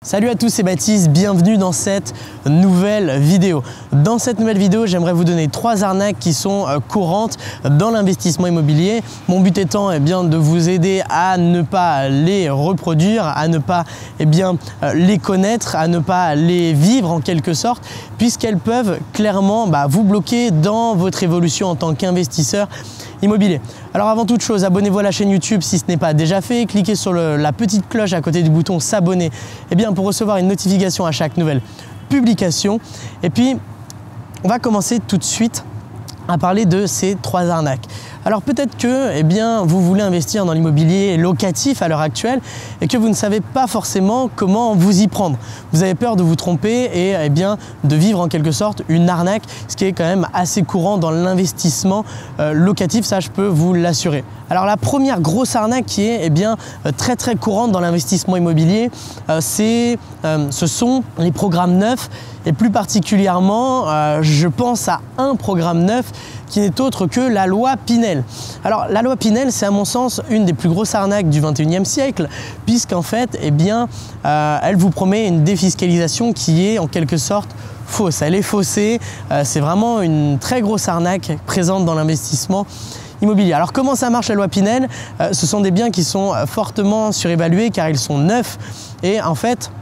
Salut à tous, c'est Baptiste, bienvenue dans cette nouvelle vidéo. Dans cette nouvelle vidéo, j'aimerais vous donner 3 arnaques qui sont courantes dans l'investissement immobilier. Mon but étant de vous aider à ne pas les reproduire, à ne pas les connaître, à ne pas les vivre en quelque sorte, puisqu'elles peuvent clairement vous bloquer dans votre évolution en tant qu'investisseur immobilier. Alors avant toute chose, abonnez-vous à la chaîne YouTube si ce n'est pas déjà fait, cliquez sur la petite cloche à côté du bouton s'abonner pour recevoir une notification à chaque nouvelle publication. Et puis on va commencer tout de suite à parler de ces 3 arnaques. Alors peut-être que vous voulez investir dans l'immobilier locatif à l'heure actuelle et que vous ne savez pas forcément comment vous y prendre. Vous avez peur de vous tromper et de vivre en quelque sorte une arnaque, ce qui est quand même assez courant dans l'investissement locatif, ça je peux vous l'assurer. Alors la première grosse arnaque qui est très courante dans l'investissement immobilier, ce sont les programmes neufs et plus particulièrement je pense à un programme neuf qui n'est autre que la loi Pinel. Alors la loi Pinel, c'est à mon sens une des plus grosses arnaques du 21e siècle, puisqu'en fait elle vous promet une défiscalisation qui est en quelque sorte fausse. Elle est faussée, c'est vraiment une très grosse arnaque présente dans l'investissement immobilier. Alors comment ça marche la loi Pinel? Ce sont des biens qui sont fortement surévalués car ils sont neufs et en fait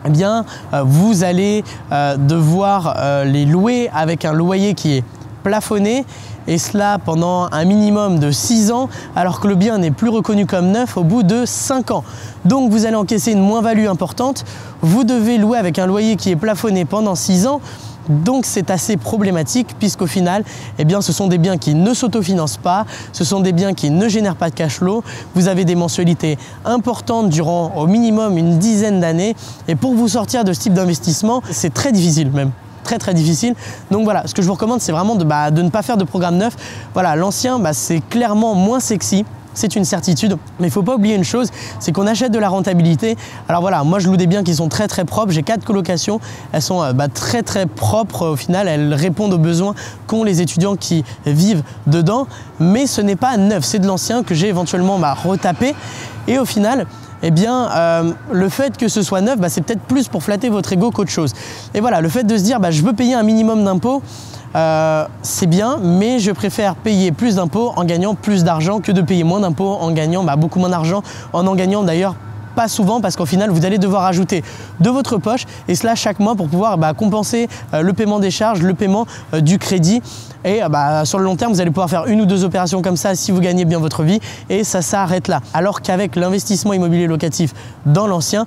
vous allez devoir les louer avec un loyer qui est plafonné et cela pendant un minimum de 6 ans alors que le bien n'est plus reconnu comme neuf au bout de 5 ans. Donc vous allez encaisser une moins-value importante, vous devez louer avec un loyer qui est plafonné pendant 6 ans. Donc c'est assez problématique puisqu'au final, ce sont des biens qui ne s'autofinancent pas, ce sont des biens qui ne génèrent pas de cash flow, vous avez des mensualités importantes durant au minimum une dizaine d'années et pour vous sortir de ce type d'investissement, c'est très difficile même. Très difficile. Donc voilà, ce que je vous recommande, c'est vraiment de ne pas faire de programme neuf. Voilà, l'ancien, c'est clairement moins sexy. C'est une certitude, mais il ne faut pas oublier une chose, c'est qu'on achète de la rentabilité. Alors voilà, moi je loue des biens qui sont très propres, j'ai 4 colocations, elles sont très propres au final, elles répondent aux besoins qu'ont les étudiants qui vivent dedans, mais ce n'est pas neuf, c'est de l'ancien que j'ai éventuellement retapé et au final, le fait que ce soit neuf, c'est peut-être plus pour flatter votre ego qu'autre chose. Et voilà, le fait de se dire je veux payer un minimum d'impôts, c'est bien, mais je préfère payer plus d'impôts en gagnant plus d'argent que de payer moins d'impôts en gagnant beaucoup moins d'argent, en gagnant d'ailleurs pas souvent parce qu'au final vous allez devoir ajouter de votre poche et cela chaque mois pour pouvoir compenser le paiement des charges, le paiement du crédit et sur le long terme vous allez pouvoir faire 1 ou 2 opérations comme ça si vous gagnez bien votre vie et ça s'arrête là. Alors qu'avec l'investissement immobilier locatif dans l'ancien,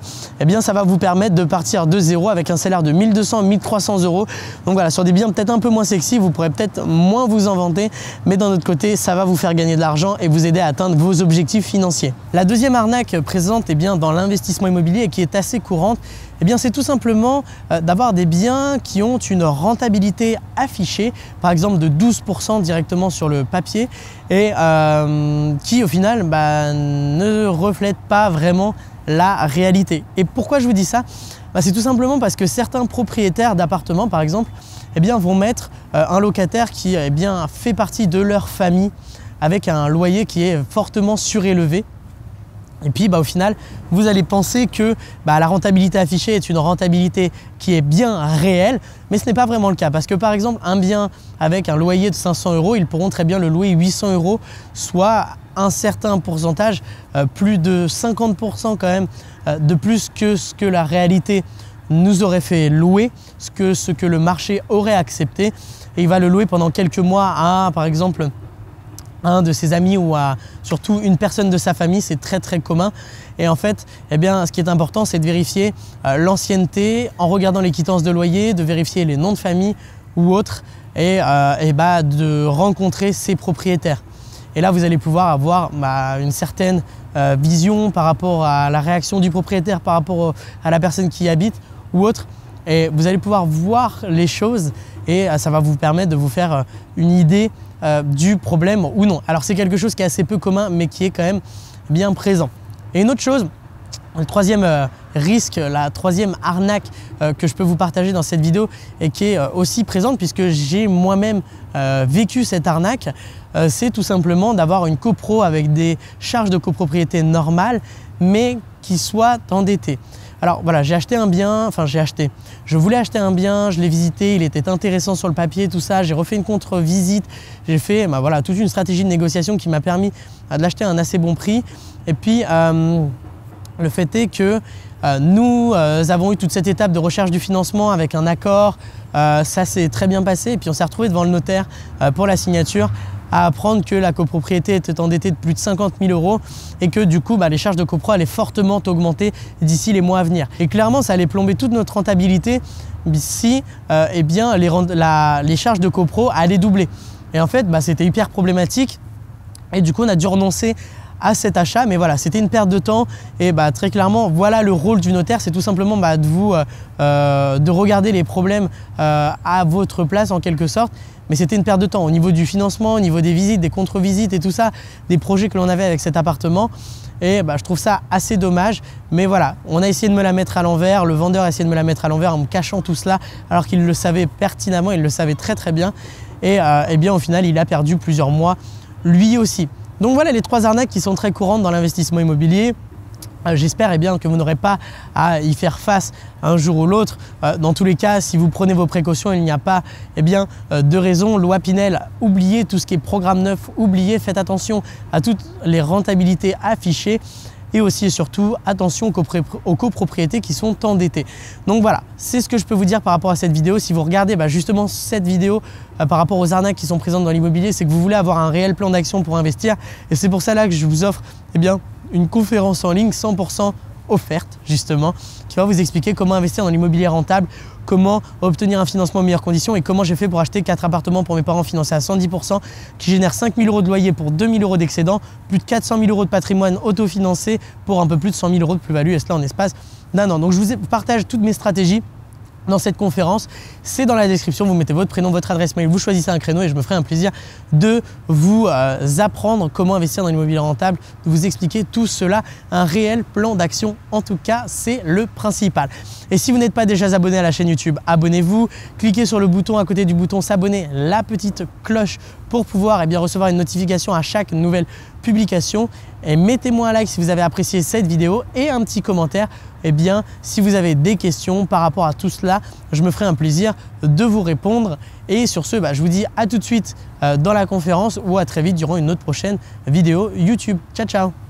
ça va vous permettre de partir de zéro avec un salaire de 1200 1300 euros. Donc voilà, sur des biens peut-être un peu moins sexy, vous pourrez peut-être moins vous en vanter, mais d'un autre côté ça va vous faire gagner de l'argent et vous aider à atteindre vos objectifs financiers. La deuxième arnaque présente dans l'investissement immobilier et qui est assez courante, c'est tout simplement d'avoir des biens qui ont une rentabilité affichée, par exemple de 12% directement sur le papier et qui au final ne reflètent pas vraiment la réalité. Et pourquoi je vous dis ça? C'est tout simplement parce que certains propriétaires d'appartements par exemple vont mettre un locataire qui fait partie de leur famille avec un loyer qui est fortement surélevé. Et puis au final, vous allez penser que la rentabilité affichée est une rentabilité qui est bien réelle, mais ce n'est pas vraiment le cas. Parce que par exemple, un bien avec un loyer de 500 euros, ils pourront très bien le louer 800 euros, soit un certain pourcentage, plus de 50% quand même, de plus que ce que la réalité nous aurait fait louer, ce que le marché aurait accepté. Et il va le louer pendant quelques mois à, par exemple, un de ses amis ou à surtout une personne de sa famille, c'est très commun. Et en fait, ce qui est important, c'est de vérifier l'ancienneté en regardant les quittances de loyer, de vérifier les noms de famille ou autres et de rencontrer ses propriétaires. Et là, vous allez pouvoir avoir une certaine vision par rapport à la réaction du propriétaire, par rapport à la personne qui y habite ou autre. Et vous allez pouvoir voir les choses et ça va vous permettre de vous faire une idée du problème ou non. Alors c'est quelque chose qui est assez peu commun mais qui est quand même bien présent. Et une autre chose, le troisième risque, la troisième arnaque que je peux vous partager dans cette vidéo et qui est aussi présente puisque j'ai moi-même vécu cette arnaque, c'est tout simplement d'avoir une copro avec des charges de copropriété normales mais qui soit endettée. Alors voilà, j'ai acheté un bien, je voulais acheter un bien, je l'ai visité, il était intéressant sur le papier, tout ça, j'ai refait une contre-visite, j'ai fait voilà, toute une stratégie de négociation qui m'a permis de l'acheter à un assez bon prix. Et puis le fait est que nous avons eu toute cette étape de recherche du financement avec un accord, ça s'est très bien passé et puis on s'est retrouvé devant le notaire pour la signature à apprendre que la copropriété était endettée de plus de 50 000 € et que du coup les charges de copro allaient fortement augmenter d'ici les mois à venir. Et clairement ça allait plomber toute notre rentabilité si eh bien, les charges de copro allaient doubler. Et en fait c'était hyper problématique et du coup on a dû renoncer à cet achat, mais voilà, c'était une perte de temps et très clairement, voilà le rôle du notaire, c'est tout simplement de regarder les problèmes à votre place en quelque sorte, mais c'était une perte de temps au niveau du financement, au niveau des visites, des contre-visites et tout ça, des projets que l'on avait avec cet appartement et je trouve ça assez dommage, mais voilà, on a essayé de me la mettre à l'envers, le vendeur a essayé de me la mettre à l'envers en me cachant tout cela alors qu'il le savait pertinemment, il le savait très très bien et bien au final, il a perdu plusieurs mois lui aussi. Donc voilà les 3 arnaques qui sont très courantes dans l'investissement immobilier. J'espère que vous n'aurez pas à y faire face un jour ou l'autre. Dans tous les cas, si vous prenez vos précautions, il n'y a pas de raison. Loi Pinel, oubliez tout ce qui est programme neuf, oubliez, faites attention à toutes les rentabilités affichées. Et aussi et surtout, attention aux copropriétés qui sont endettées. Donc voilà, c'est ce que je peux vous dire par rapport à cette vidéo. Si vous regardez justement cette vidéo par rapport aux arnaques qui sont présentes dans l'immobilier, c'est que vous voulez avoir un réel plan d'action pour investir. Et c'est pour ça là que je vous offre une conférence en ligne 100% offerte justement, qui va vous expliquer comment investir dans l'immobilier rentable, comment obtenir un financement en meilleures conditions et comment j'ai fait pour acheter 4 appartements pour mes parents financés à 110%, qui génèrent 5 000 € de loyer pour 2 000 € d'excédent, plus de 400 000 € de patrimoine autofinancé pour un peu plus de 100 000 € de plus-value, et cela en espace d'un an. Donc je vous partage toutes mes stratégies dans cette conférence, c'est dans la description, vous mettez votre prénom, votre adresse mail, vous choisissez un créneau et je me ferai un plaisir de vous apprendre comment investir dans l'immobilier rentable, de vous expliquer tout cela, un réel plan d'action en tout cas, c'est le principal. Et si vous n'êtes pas déjà abonné à la chaîne YouTube, abonnez-vous, cliquez sur le bouton à côté du bouton s'abonner, la petite cloche pour pouvoir recevoir une notification à chaque nouvelle publication et mettez-moi un like si vous avez apprécié cette vidéo et un petit commentaire si vous avez des questions par rapport à tout cela, je me ferai un plaisir de vous répondre. Et sur ce, je vous dis à tout de suite dans la conférence ou à très vite durant une autre prochaine vidéo YouTube. Ciao, ciao!